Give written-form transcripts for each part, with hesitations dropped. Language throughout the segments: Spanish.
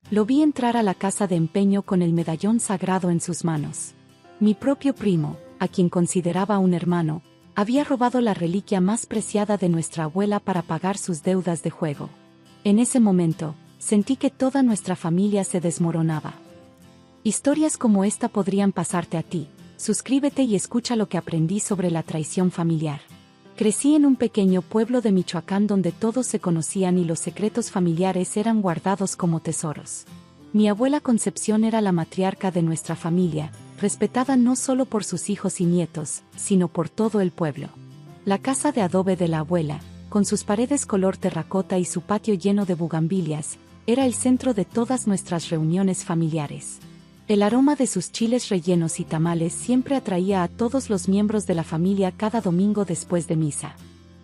Lo vi entrar a la casa de empeño con el medallón sagrado en sus manos. Mi propio primo, a quien consideraba un hermano, había robado la reliquia más preciada de nuestra abuela para pagar sus deudas de juego. En ese momento, sentí que toda nuestra familia se desmoronaba. Historias como esta podrían pasarte a ti. Suscríbete y escucha lo que aprendí sobre la traición familiar. Crecí en un pequeño pueblo de Michoacán donde todos se conocían y los secretos familiares eran guardados como tesoros. Mi abuela Concepción era la matriarca de nuestra familia, respetada no solo por sus hijos y nietos, sino por todo el pueblo. La casa de adobe de la abuela, con sus paredes color terracota y su patio lleno de bugambilias, era el centro de todas nuestras reuniones familiares. El aroma de sus chiles rellenos y tamales siempre atraía a todos los miembros de la familia cada domingo después de misa.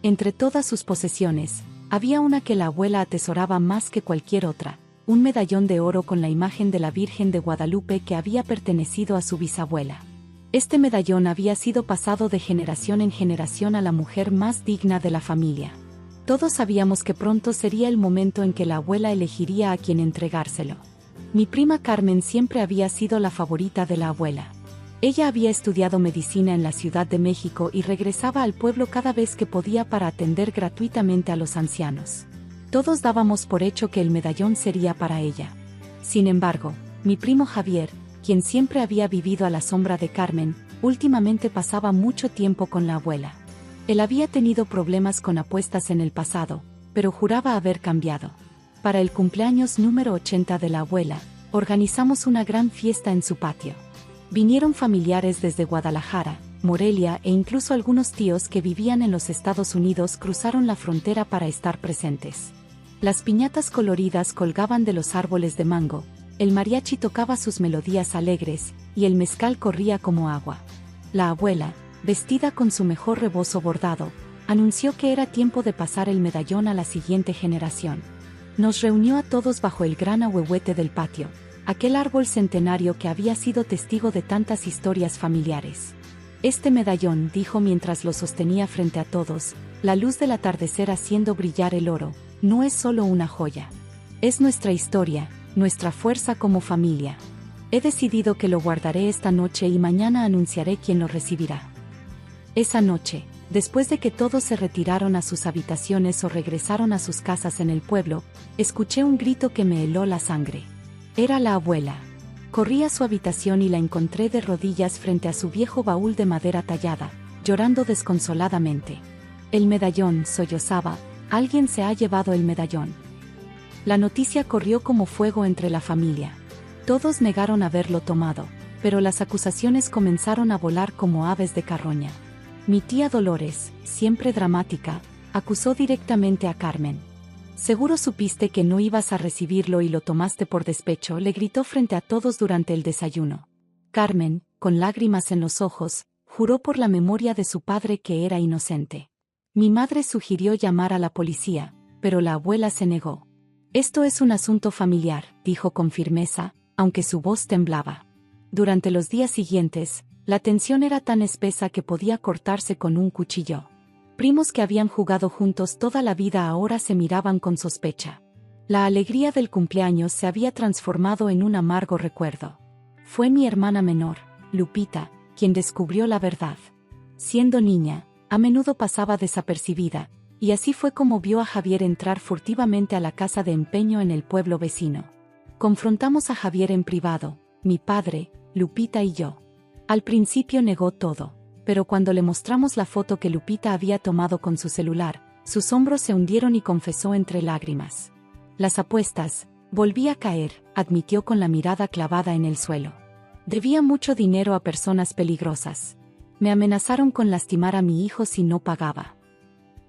Entre todas sus posesiones, había una que la abuela atesoraba más que cualquier otra, un medallón de oro con la imagen de la Virgen de Guadalupe que había pertenecido a su bisabuela. Este medallón había sido pasado de generación en generación a la mujer más digna de la familia. Todos sabíamos que pronto sería el momento en que la abuela elegiría a quien entregárselo. Mi prima Carmen siempre había sido la favorita de la abuela. Ella había estudiado medicina en la Ciudad de México y regresaba al pueblo cada vez que podía para atender gratuitamente a los ancianos. Todos dábamos por hecho que el medallón sería para ella. Sin embargo, mi primo Javier, quien siempre había vivido a la sombra de Carmen, últimamente pasaba mucho tiempo con la abuela. Él había tenido problemas con apuestas en el pasado, pero juraba haber cambiado. Para el cumpleaños número 80 de la abuela, organizamos una gran fiesta en su patio. Vinieron familiares desde Guadalajara, Morelia e incluso algunos tíos que vivían en los Estados Unidos cruzaron la frontera para estar presentes. Las piñatas coloridas colgaban de los árboles de mango, el mariachi tocaba sus melodías alegres, y el mezcal corría como agua. La abuela, vestida con su mejor rebozo bordado, anunció que era tiempo de pasar el medallón a la siguiente generación. Nos reunió a todos bajo el gran ahuehuete del patio, aquel árbol centenario que había sido testigo de tantas historias familiares. Este medallón, dijo mientras lo sostenía frente a todos, la luz del atardecer haciendo brillar el oro, no es solo una joya. Es nuestra historia, nuestra fuerza como familia. He decidido que lo guardaré esta noche y mañana anunciaré quién lo recibirá. Esa noche, después de que todos se retiraron a sus habitaciones o regresaron a sus casas en el pueblo, escuché un grito que me heló la sangre. Era la abuela. Corrí a su habitación y la encontré de rodillas frente a su viejo baúl de madera tallada, llorando desconsoladamente. El medallón, sollozaba, alguien se ha llevado el medallón. La noticia corrió como fuego entre la familia. Todos negaron haberlo tomado, pero las acusaciones comenzaron a volar como aves de carroña. Mi tía Dolores, siempre dramática, acusó directamente a Carmen. «Seguro supiste que no ibas a recibirlo y lo tomaste por despecho», le gritó frente a todos durante el desayuno. Carmen, con lágrimas en los ojos, juró por la memoria de su padre que era inocente. Mi madre sugirió llamar a la policía, pero la abuela se negó. «Esto es un asunto familiar», dijo con firmeza, aunque su voz temblaba. Durante los días siguientes, la tensión era tan espesa que podía cortarse con un cuchillo. Primos que habían jugado juntos toda la vida ahora se miraban con sospecha. La alegría del cumpleaños se había transformado en un amargo recuerdo. Fue mi hermana menor, Lupita, quien descubrió la verdad. Siendo niña, a menudo pasaba desapercibida, y así fue como vio a Javier entrar furtivamente a la casa de empeño en el pueblo vecino. Confrontamos a Javier en privado, mi padre, Lupita y yo. Al principio negó todo, pero cuando le mostramos la foto que Lupita había tomado con su celular, sus hombros se hundieron y confesó entre lágrimas. Las apuestas, volví a caer, admitió con la mirada clavada en el suelo. Debía mucho dinero a personas peligrosas. Me amenazaron con lastimar a mi hijo si no pagaba.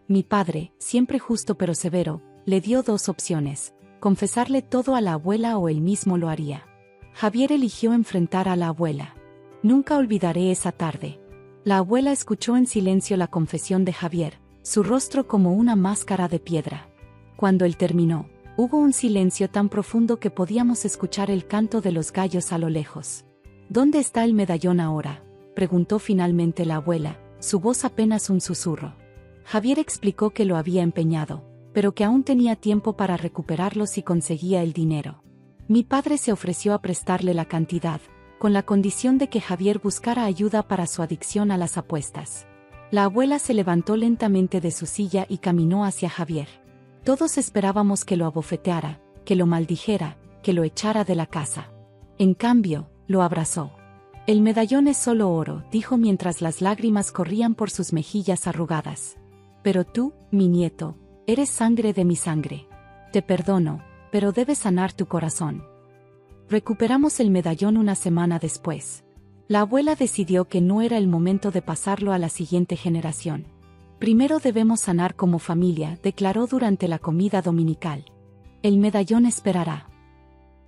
Mi padre, siempre justo pero severo, le dio dos opciones: confesarle todo a la abuela o él mismo lo haría. Javier eligió enfrentar a la abuela. Nunca olvidaré esa tarde. La abuela escuchó en silencio la confesión de Javier, su rostro como una máscara de piedra. Cuando él terminó, hubo un silencio tan profundo que podíamos escuchar el canto de los gallos a lo lejos. «¿Dónde está el medallón ahora?», preguntó finalmente la abuela, su voz apenas un susurro. Javier explicó que lo había empeñado, pero que aún tenía tiempo para recuperarlo si conseguía el dinero. Mi padre se ofreció a prestarle la cantidad, con la condición de que Javier buscara ayuda para su adicción a las apuestas. La abuela se levantó lentamente de su silla y caminó hacia Javier. Todos esperábamos que lo abofeteara, que lo maldijera, que lo echara de la casa. En cambio, lo abrazó. El medallón es solo oro, dijo mientras las lágrimas corrían por sus mejillas arrugadas. Pero tú, mi nieto, eres sangre de mi sangre. Te perdono, pero debes sanar tu corazón. Recuperamos el medallón una semana después. La abuela decidió que no era el momento de pasarlo a la siguiente generación. Primero debemos sanar como familia, declaró durante la comida dominical. El medallón esperará.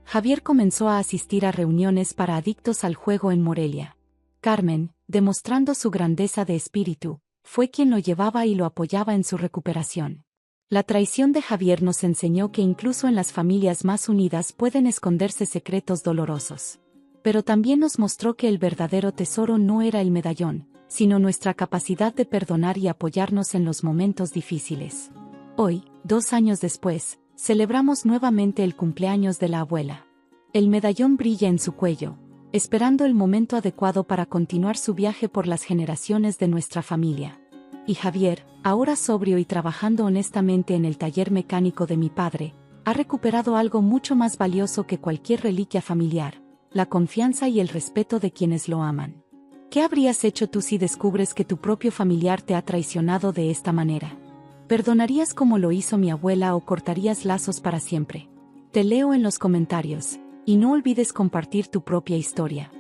Javier comenzó a asistir a reuniones para adictos al juego en Morelia. Carmen, demostrando su grandeza de espíritu, fue quien lo llevaba y lo apoyaba en su recuperación. La traición de Javier nos enseñó que incluso en las familias más unidas pueden esconderse secretos dolorosos. Pero también nos mostró que el verdadero tesoro no era el medallón, sino nuestra capacidad de perdonar y apoyarnos en los momentos difíciles. Hoy, 2 años después, celebramos nuevamente el cumpleaños de la abuela. El medallón brilla en su cuello, esperando el momento adecuado para continuar su viaje por las generaciones de nuestra familia. Y Javier, ahora sobrio y trabajando honestamente en el taller mecánico de mi padre, ha recuperado algo mucho más valioso que cualquier reliquia familiar: la confianza y el respeto de quienes lo aman. ¿Qué habrías hecho tú si descubres que tu propio familiar te ha traicionado de esta manera? ¿Perdonarías como lo hizo mi abuela o cortarías lazos para siempre? Te leo en los comentarios, y no olvides compartir tu propia historia.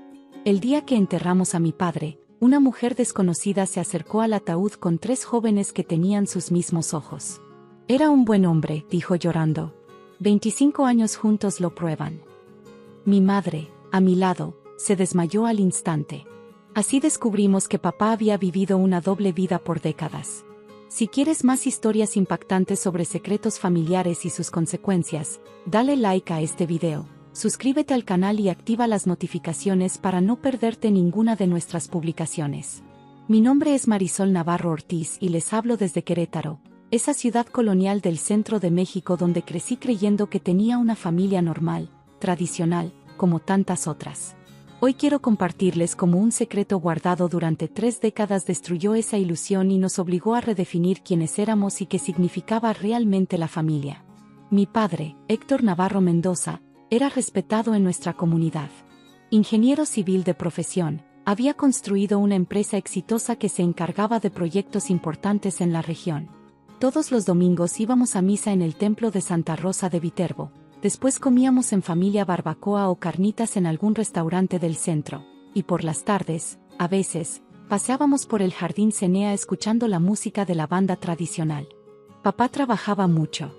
El día que enterramos a mi padre, una mujer desconocida se acercó al ataúd con 3 jóvenes que tenían sus mismos ojos. Era un buen hombre, dijo llorando. 25 años juntos lo prueban. Mi madre, a mi lado, se desmayó al instante. Así descubrimos que papá había vivido una doble vida por décadas. Si quieres más historias impactantes sobre secretos familiares y sus consecuencias, dale like a este video. Suscríbete al canal y activa las notificaciones para no perderte ninguna de nuestras publicaciones. Mi nombre es Marisol Navarro Ortiz y les hablo desde Querétaro, esa ciudad colonial del centro de México donde crecí creyendo que tenía una familia normal, tradicional, como tantas otras. Hoy quiero compartirles cómo un secreto guardado durante 3 décadas destruyó esa ilusión y nos obligó a redefinir quiénes éramos y qué significaba realmente la familia. Mi padre, Héctor Navarro Mendoza, era respetado en nuestra comunidad. Ingeniero civil de profesión, había construido una empresa exitosa que se encargaba de proyectos importantes en la región. Todos los domingos íbamos a misa en el templo de Santa Rosa de Viterbo. Después comíamos en familia barbacoa o carnitas en algún restaurante del centro, y por las tardes, a veces, paseábamos por el jardín Cenea escuchando la música de la banda tradicional. Papá trabajaba mucho.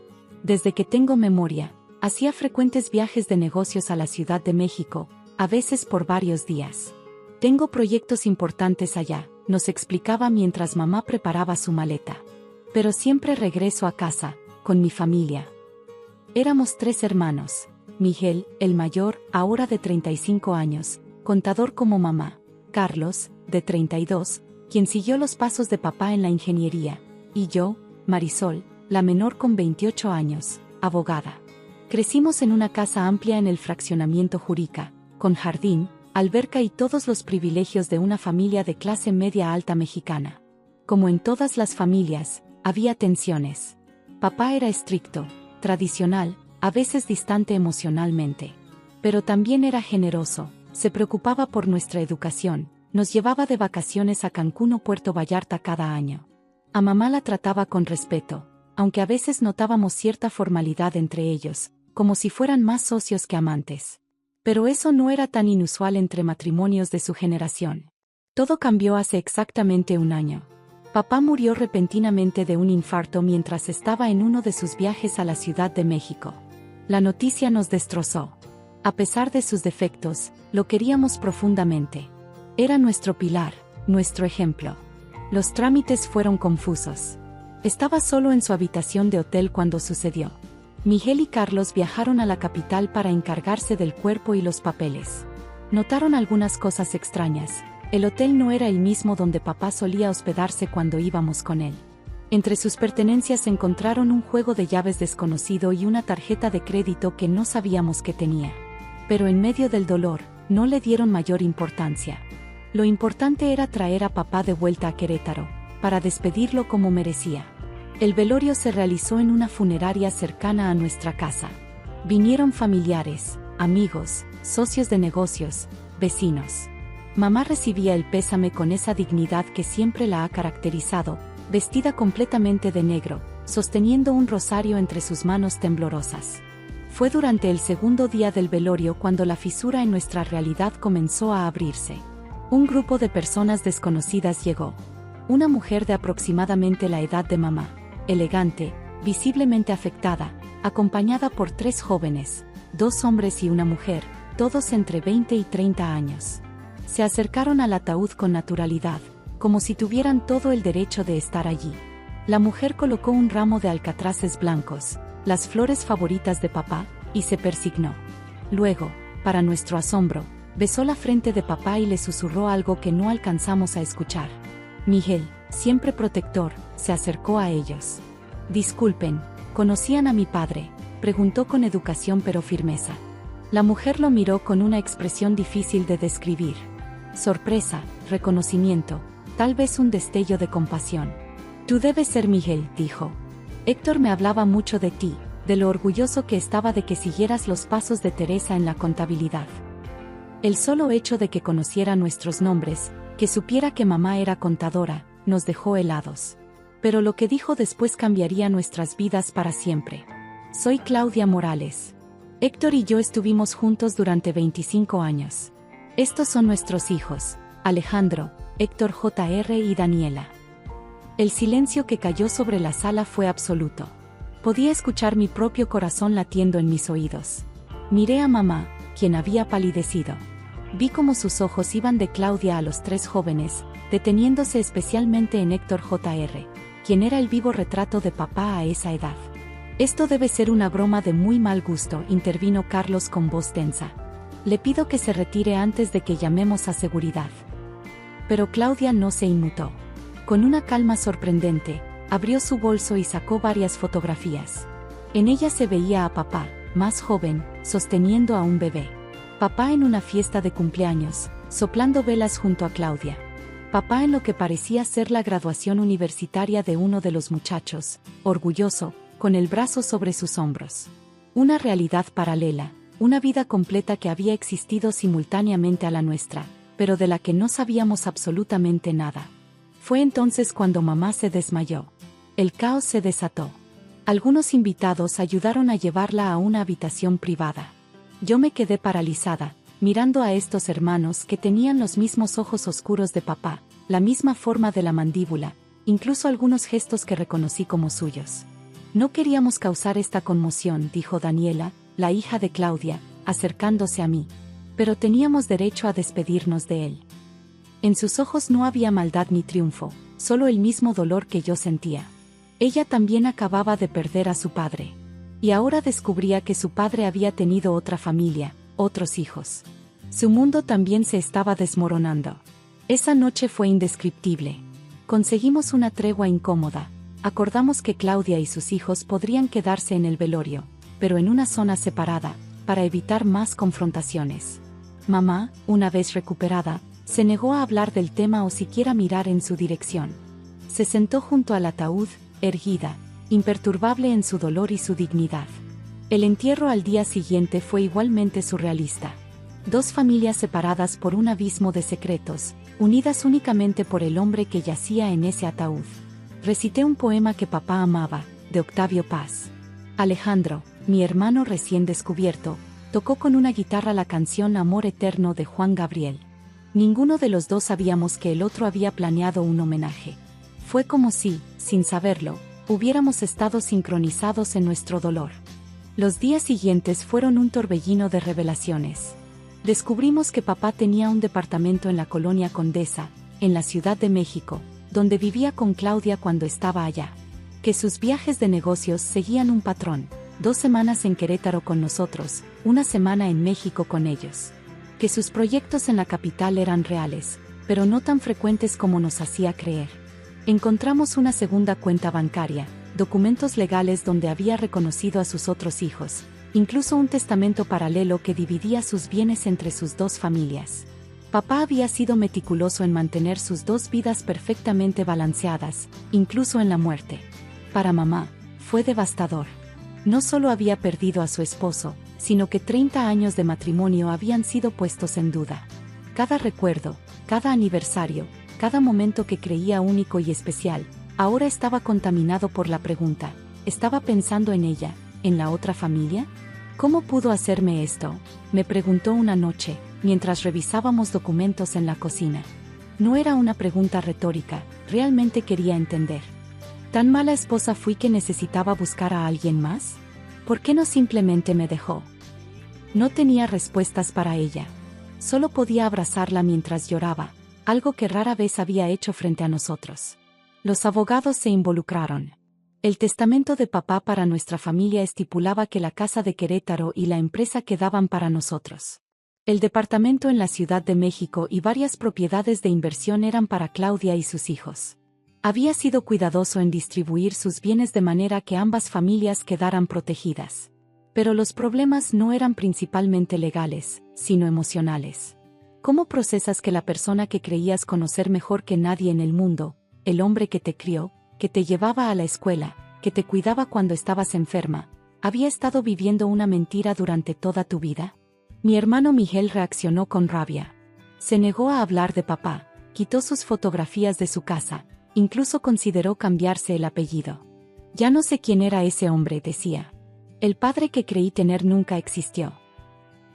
Desde que tengo memoria, hacía frecuentes viajes de negocios a la Ciudad de México, a veces por varios días. Tengo proyectos importantes allá, nos explicaba mientras mamá preparaba su maleta. Pero siempre regreso a casa, con mi familia. Éramos 3 hermanos. Miguel, el mayor, ahora de 35 años, contador como mamá. Carlos, de 32, quien siguió los pasos de papá en la ingeniería. Y yo, Marisol, la menor con 28 años, abogada. Crecimos en una casa amplia en el fraccionamiento Jurica, con jardín, alberca y todos los privilegios de una familia de clase media alta mexicana. Como en todas las familias, había tensiones. Papá era estricto, tradicional, a veces distante emocionalmente. Pero también era generoso, se preocupaba por nuestra educación, nos llevaba de vacaciones a Cancún o Puerto Vallarta cada año. A mamá la trataba con respeto, aunque a veces notábamos cierta formalidad entre ellos, como si fueran más socios que amantes. Pero eso no era tan inusual entre matrimonios de su generación. Todo cambió hace exactamente 1 año. Papá murió repentinamente de un infarto mientras estaba en uno de sus viajes a la Ciudad de México. La noticia nos destrozó. A pesar de sus defectos, lo queríamos profundamente. Era nuestro pilar, nuestro ejemplo. Los trámites fueron confusos. Estaba solo en su habitación de hotel cuando sucedió. Miguel y Carlos viajaron a la capital para encargarse del cuerpo y los papeles. Notaron algunas cosas extrañas. El hotel no era el mismo donde papá solía hospedarse cuando íbamos con él. Entre sus pertenencias encontraron un juego de llaves desconocido y una tarjeta de crédito que no sabíamos que tenía. Pero en medio del dolor, no le dieron mayor importancia. Lo importante era traer a papá de vuelta a Querétaro, para despedirlo como merecía. El velorio se realizó en una funeraria cercana a nuestra casa. Vinieron familiares, amigos, socios de negocios, vecinos. Mamá recibía el pésame con esa dignidad que siempre la ha caracterizado, vestida completamente de negro, sosteniendo un rosario entre sus manos temblorosas. Fue durante el segundo día del velorio cuando la fisura en nuestra realidad comenzó a abrirse. Un grupo de personas desconocidas llegó. Una mujer de aproximadamente la edad de mamá, elegante, visiblemente afectada, acompañada por 3 jóvenes, 2 hombres y una mujer, todos entre 20 y 30 años. Se acercaron al ataúd con naturalidad, como si tuvieran todo el derecho de estar allí. La mujer colocó un ramo de alcatraces blancos, las flores favoritas de papá, y se persignó. Luego, para nuestro asombro, besó la frente de papá y le susurró algo que no alcanzamos a escuchar. Miguel, siempre protector, se acercó a ellos. Disculpen, ¿conocían a mi padre?, preguntó con educación pero firmeza. La mujer lo miró con una expresión difícil de describir. Sorpresa, reconocimiento, tal vez un destello de compasión. Tú debes ser Miguel, dijo. Héctor me hablaba mucho de ti, de lo orgulloso que estaba de que siguieras los pasos de Teresa en la contabilidad. El solo hecho de que conociera nuestros nombres, que supiera que mamá era contadora, nos dejó helados. Pero lo que dijo después cambiaría nuestras vidas para siempre. Soy Claudia Morales. Héctor y yo estuvimos juntos durante 25 años. Estos son nuestros hijos, Alejandro, Héctor Jr. y Daniela. El silencio que cayó sobre la sala fue absoluto. Podía escuchar mi propio corazón latiendo en mis oídos. Miré a mamá, quien había palidecido. Vi cómo sus ojos iban de Claudia a los 3 jóvenes, deteniéndose especialmente en Héctor Jr., quien era el vivo retrato de papá a esa edad. Esto debe ser una broma de muy mal gusto, intervino Carlos con voz tensa. Le pido que se retire antes de que llamemos a seguridad. Pero Claudia no se inmutó. Con una calma sorprendente, abrió su bolso y sacó varias fotografías. En ellas se veía a papá, más joven, sosteniendo a un bebé. Papá en una fiesta de cumpleaños, soplando velas junto a Claudia. Papá en lo que parecía ser la graduación universitaria de uno de los muchachos, orgulloso, con el brazo sobre sus hombros. Una realidad paralela, una vida completa que había existido simultáneamente a la nuestra, pero de la que no sabíamos absolutamente nada. Fue entonces cuando mamá se desmayó. El caos se desató. Algunos invitados ayudaron a llevarla a una habitación privada. Yo me quedé paralizada, mirando a estos hermanos que tenían los mismos ojos oscuros de papá, la misma forma de la mandíbula, incluso algunos gestos que reconocí como suyos. No queríamos causar esta conmoción, dijo Daniela, la hija de Claudia, acercándose a mí. Pero teníamos derecho a despedirnos de él. En sus ojos no había maldad ni triunfo, solo el mismo dolor que yo sentía. Ella también acababa de perder a su padre. Y ahora descubría que su padre había tenido otra familia, otros hijos. Su mundo también se estaba desmoronando. Esa noche fue indescriptible. Conseguimos una tregua incómoda. Acordamos que Claudia y sus hijos podrían quedarse en el velorio, pero en una zona separada, para evitar más confrontaciones. Mamá, una vez recuperada, se negó a hablar del tema o siquiera mirar en su dirección. Se sentó junto al ataúd, erguida, imperturbable en su dolor y su dignidad. El entierro al día siguiente fue igualmente surrealista. 2 familias separadas por un abismo de secretos, unidas únicamente por el hombre que yacía en ese ataúd. Recité un poema que papá amaba, de Octavio Paz. Alejandro, mi hermano recién descubierto, tocó con una guitarra la canción Amor Eterno de Juan Gabriel. Ninguno de los dos sabíamos que el otro había planeado un homenaje. Fue como si, sin saberlo, hubiéramos estado sincronizados en nuestro dolor. Los días siguientes fueron un torbellino de revelaciones. Descubrimos que papá tenía un departamento en la colonia Condesa, en la Ciudad de México, donde vivía con Claudia cuando estaba allá. Que sus viajes de negocios seguían un patrón: 2 semanas en Querétaro con nosotros, 1 semana en México con ellos. Que sus proyectos en la capital eran reales, pero no tan frecuentes como nos hacía creer. Encontramos una segunda cuenta bancaria, documentos legales donde había reconocido a sus otros hijos, incluso un testamento paralelo que dividía sus bienes entre sus dos familias. Papá había sido meticuloso en mantener sus dos vidas perfectamente balanceadas, incluso en la muerte. Para mamá, fue devastador. No solo había perdido a su esposo, sino que 30 años de matrimonio habían sido puestos en duda. Cada recuerdo, cada aniversario, cada momento que creía único y especial, ahora estaba contaminado por la pregunta: ¿estaba pensando en ella, en la otra familia? ¿Cómo pudo hacerme esto?, me preguntó una noche, mientras revisábamos documentos en la cocina. No era una pregunta retórica, realmente quería entender. ¿Tan mala esposa fui que necesitaba buscar a alguien más? ¿Por qué no simplemente me dejó? No tenía respuestas para ella. Solo podía abrazarla mientras lloraba, algo que rara vez había hecho frente a nosotros. Los abogados se involucraron. El testamento de papá para nuestra familia estipulaba que la casa de Querétaro y la empresa quedaban para nosotros. El departamento en la Ciudad de México y varias propiedades de inversión eran para Claudia y sus hijos. Había sido cuidadoso en distribuir sus bienes de manera que ambas familias quedaran protegidas. Pero los problemas no eran principalmente legales, sino emocionales. ¿Cómo procesas que la persona que creías conocer mejor que nadie en el mundo, el hombre que te crió, que te llevaba a la escuela, que te cuidaba cuando estabas enferma, había estado viviendo una mentira durante toda tu vida? Mi hermano Miguel reaccionó con rabia. Se negó a hablar de papá, quitó sus fotografías de su casa, incluso consideró cambiarse el apellido. Ya no sé quién era ese hombre, decía. El padre que creí tener nunca existió.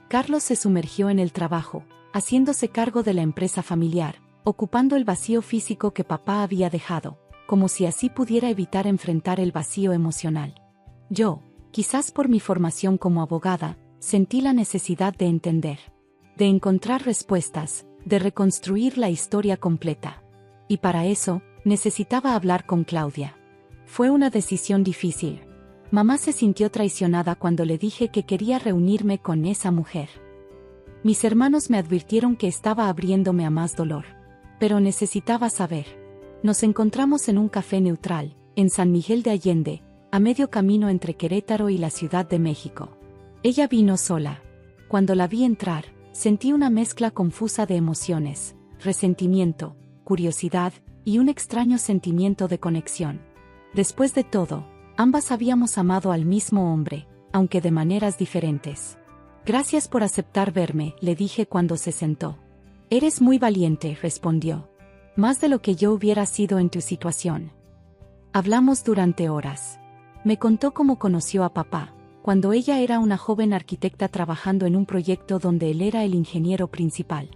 Carlos se sumergió en el trabajo, haciéndose cargo de la empresa familiar, ocupando el vacío físico que papá había dejado, como si así pudiera evitar enfrentar el vacío emocional. Yo, quizás por mi formación como abogada, sentí la necesidad de entender, de encontrar respuestas, de reconstruir la historia completa. Y para eso, necesitaba hablar con Claudia. Fue una decisión difícil. Mamá se sintió traicionada cuando le dije que quería reunirme con esa mujer. Mis hermanos me advirtieron que estaba abriéndome a más dolor. Pero necesitaba saber. Nos encontramos en un café neutral, en San Miguel de Allende, a medio camino entre Querétaro y la Ciudad de México. Ella vino sola. Cuando la vi entrar, sentí una mezcla confusa de emociones, resentimiento, curiosidad, y un extraño sentimiento de conexión. Después de todo, ambas habíamos amado al mismo hombre, aunque de maneras diferentes. Gracias por aceptar verme, le dije cuando se sentó. Eres muy valiente, respondió. Más de lo que yo hubiera sido en tu situación. Hablamos durante horas. Me contó cómo conoció a papá, cuando ella era una joven arquitecta trabajando en un proyecto donde él era el ingeniero principal.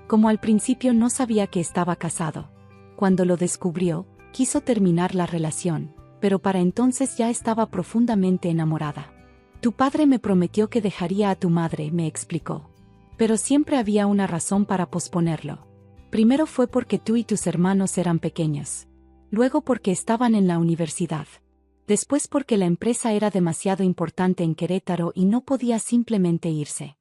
Como al principio no sabía que estaba casado. Cuando lo descubrió, quiso terminar la relación, pero para entonces ya estaba profundamente enamorada. Tu padre me prometió que dejaría a tu madre, me explicó. Pero siempre había una razón para posponerlo. Primero fue porque tú y tus hermanos eran pequeños. Luego porque estaban en la universidad. Después porque la empresa era demasiado importante en Querétaro y no podía simplemente irse.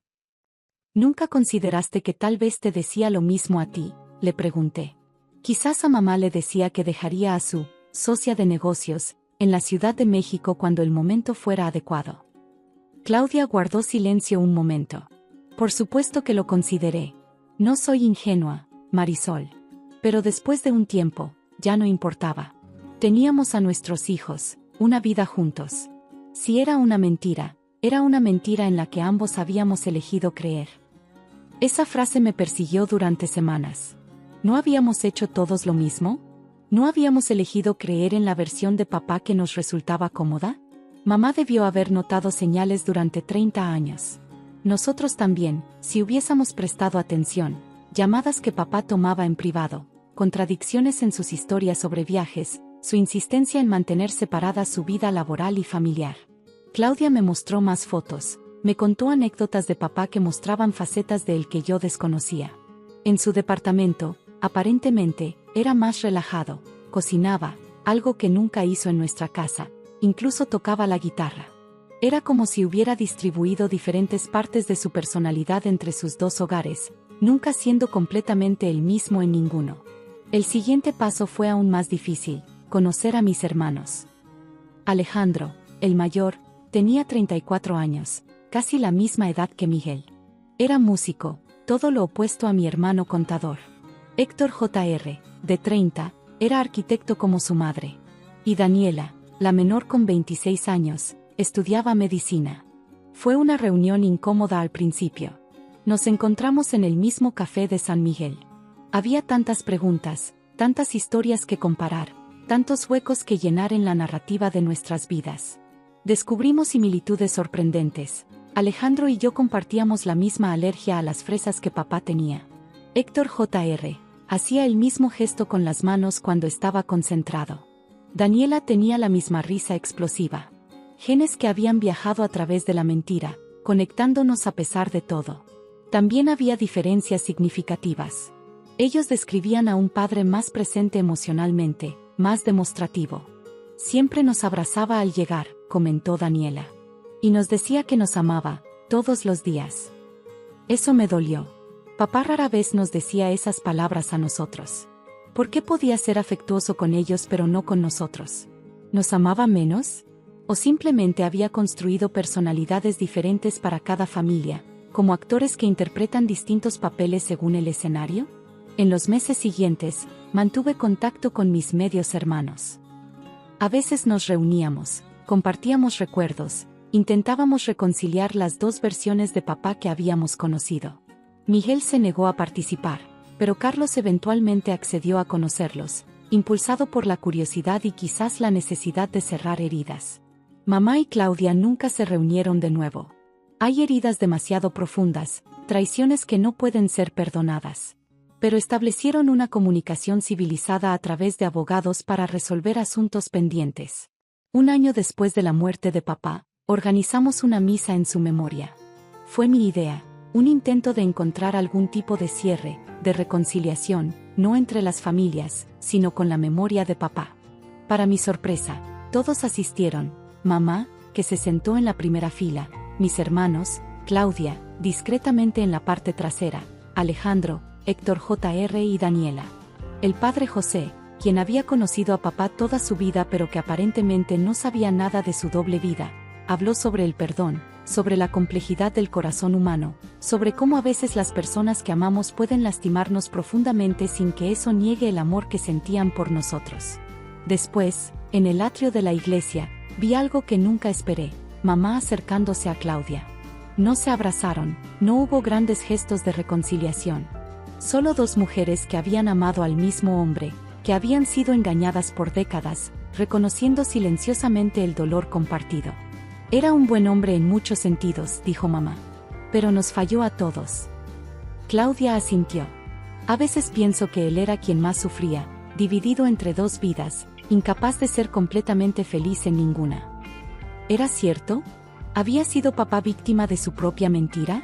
¿Nunca consideraste que tal vez te decía lo mismo a ti?, le pregunté. Quizás a mamá le decía que dejaría a su socia de negocios en la Ciudad de México cuando el momento fuera adecuado. Claudia guardó silencio un momento. Por supuesto que lo consideré. No soy ingenua, Marisol. Pero después de un tiempo, ya no importaba. Teníamos a nuestros hijos, una vida juntos. Si era una mentira en la que ambos habíamos elegido creer. Esa frase me persiguió durante semanas. ¿No habíamos hecho todos lo mismo? ¿No habíamos elegido creer en la versión de papá que nos resultaba cómoda? Mamá debió haber notado señales durante 30 años. Nosotros también, si hubiésemos prestado atención, llamadas que papá tomaba en privado, contradicciones en sus historias sobre viajes, su insistencia en mantener separada su vida laboral y familiar. Claudia me mostró más fotos, me contó anécdotas de papá que mostraban facetas de él que yo desconocía. En su departamento, aparentemente, era más relajado, cocinaba, algo que nunca hizo en nuestra casa, incluso tocaba la guitarra. Era como si hubiera distribuido diferentes partes de su personalidad entre sus dos hogares, nunca siendo completamente el mismo en ninguno. El siguiente paso fue aún más difícil: conocer a mis hermanos. Alejandro, el mayor, tenía 34 años, casi la misma edad que Miguel. Era músico, todo lo opuesto a mi hermano contador. Héctor Jr., de 30, era arquitecto como su madre. Y Daniela, la menor con 26 años, estudiaba medicina. Fue una reunión incómoda al principio. Nos encontramos en el mismo café de San Miguel. Había tantas preguntas, tantas historias que comparar, tantos huecos que llenar en la narrativa de nuestras vidas. Descubrimos similitudes sorprendentes. Alejandro y yo compartíamos la misma alergia a las fresas que papá tenía. Héctor Jr. hacía el mismo gesto con las manos cuando estaba concentrado. Daniela tenía la misma risa explosiva. Genes que habían viajado a través de la mentira, conectándonos a pesar de todo. También había diferencias significativas. Ellos describían a un padre más presente emocionalmente, más demostrativo. Siempre nos abrazaba al llegar, comentó Daniela. Y nos decía que nos amaba, todos los días. Eso me dolió. Papá rara vez nos decía esas palabras a nosotros. ¿Por qué podía ser afectuoso con ellos pero no con nosotros? ¿Nos amaba menos? ¿O simplemente había construido personalidades diferentes para cada familia, como actores que interpretan distintos papeles según el escenario? En los meses siguientes, mantuve contacto con mis medios hermanos. A veces nos reuníamos, compartíamos recuerdos, intentábamos reconciliar las dos versiones de papá que habíamos conocido. Miguel se negó a participar, pero Carlos eventualmente accedió a conocerlos, impulsado por la curiosidad y quizás la necesidad de cerrar heridas. Mamá y Claudia nunca se reunieron de nuevo. Hay heridas demasiado profundas, traiciones que no pueden ser perdonadas. Pero establecieron una comunicación civilizada a través de abogados para resolver asuntos pendientes. Un año después de la muerte de papá, organizamos una misa en su memoria. Fue mi idea, un intento de encontrar algún tipo de cierre, de reconciliación, no entre las familias, sino con la memoria de papá. Para mi sorpresa, todos asistieron: mamá, que se sentó en la primera fila, mis hermanos, Claudia, discretamente en la parte trasera, Alejandro, Héctor Jr. y Daniela. El padre José, quien había conocido a papá toda su vida pero que aparentemente no sabía nada de su doble vida, habló sobre el perdón, sobre la complejidad del corazón humano, sobre cómo a veces las personas que amamos pueden lastimarnos profundamente sin que eso niegue el amor que sentían por nosotros. Después, en el atrio de la iglesia, vi algo que nunca esperé: mamá acercándose a Claudia. No se abrazaron, no hubo grandes gestos de reconciliación. Solo dos mujeres que habían amado al mismo hombre, que habían sido engañadas por décadas, reconociendo silenciosamente el dolor compartido. Era un buen hombre en muchos sentidos, dijo mamá. Pero nos falló a todos. Claudia asintió. A veces pienso que él era quien más sufría, dividido entre dos vidas, incapaz de ser completamente feliz en ninguna. ¿Era cierto? ¿Había sido papá víctima de su propia mentira?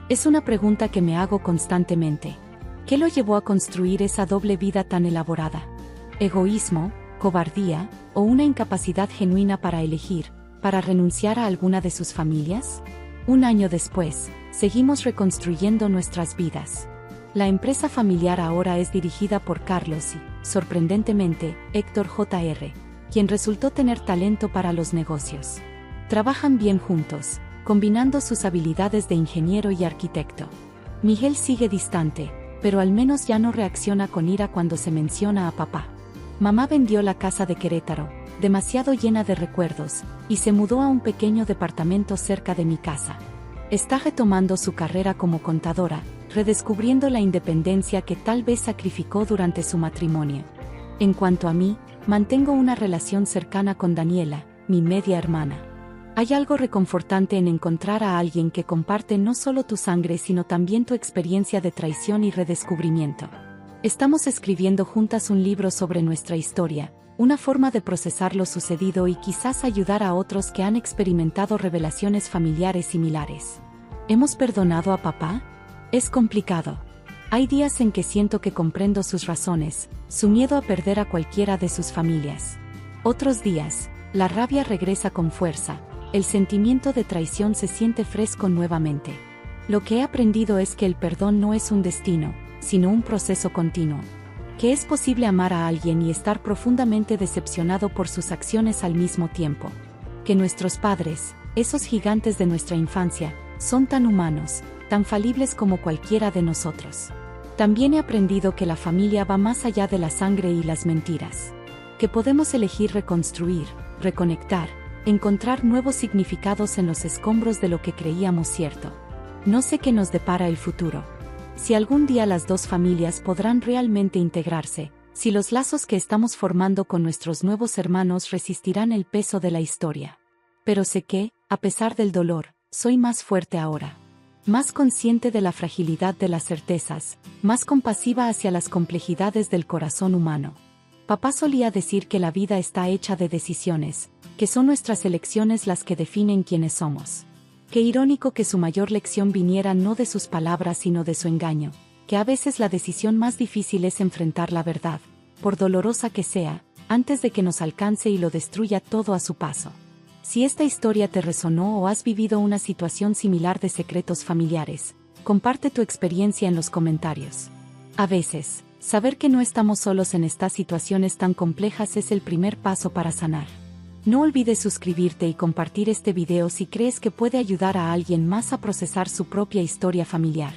Es una pregunta que me hago constantemente. ¿Qué lo llevó a construir esa doble vida tan elaborada? ¿Egoísmo, cobardía, o una incapacidad genuina para elegir, para renunciar a alguna de sus familias? Un año después, seguimos reconstruyendo nuestras vidas. La empresa familiar ahora es dirigida por Carlos y, sorprendentemente, Héctor Jr., quien resultó tener talento para los negocios. Trabajan bien juntos, combinando sus habilidades de ingeniero y arquitecto. Miguel sigue distante, pero al menos ya no reacciona con ira cuando se menciona a papá. Mamá vendió la casa de Querétaro, demasiado llena de recuerdos, y se mudó a un pequeño departamento cerca de mi casa. Está retomando su carrera como contadora, redescubriendo la independencia que tal vez sacrificó durante su matrimonio. En cuanto a mí, mantengo una relación cercana con Daniela, mi media hermana. Hay algo reconfortante en encontrar a alguien que comparte no solo tu sangre sino también tu experiencia de traición y redescubrimiento. Estamos escribiendo juntas un libro sobre nuestra historia, una forma de procesar lo sucedido y quizás ayudar a otros que han experimentado revelaciones familiares similares. ¿Hemos perdonado a papá? Es complicado. Hay días en que siento que comprendo sus razones, su miedo a perder a cualquiera de sus familias. Otros días, la rabia regresa con fuerza. El sentimiento de traición se siente fresco nuevamente. Lo que he aprendido es que el perdón no es un destino, sino un proceso continuo. Que es posible amar a alguien y estar profundamente decepcionado por sus acciones al mismo tiempo. Que nuestros padres, esos gigantes de nuestra infancia, son tan humanos, tan falibles como cualquiera de nosotros. También he aprendido que la familia va más allá de la sangre y las mentiras. Que podemos elegir reconstruir, reconectar, encontrar nuevos significados en los escombros de lo que creíamos cierto. No sé qué nos depara el futuro. Si algún día las dos familias podrán realmente integrarse, si los lazos que estamos formando con nuestros nuevos hermanos resistirán el peso de la historia. Pero sé que, a pesar del dolor, soy más fuerte ahora. Más consciente de la fragilidad de las certezas, más compasiva hacia las complejidades del corazón humano. Papá solía decir que la vida está hecha de decisiones, que son nuestras elecciones las que definen quiénes somos. Qué irónico que su mayor lección viniera no de sus palabras sino de su engaño, que a veces la decisión más difícil es enfrentar la verdad, por dolorosa que sea, antes de que nos alcance y lo destruya todo a su paso. Si esta historia te resonó o has vivido una situación similar de secretos familiares, comparte tu experiencia en los comentarios. A veces, saber que no estamos solos en estas situaciones tan complejas es el primer paso para sanar. No olvides suscribirte y compartir este video si crees que puede ayudar a alguien más a procesar su propia historia familiar.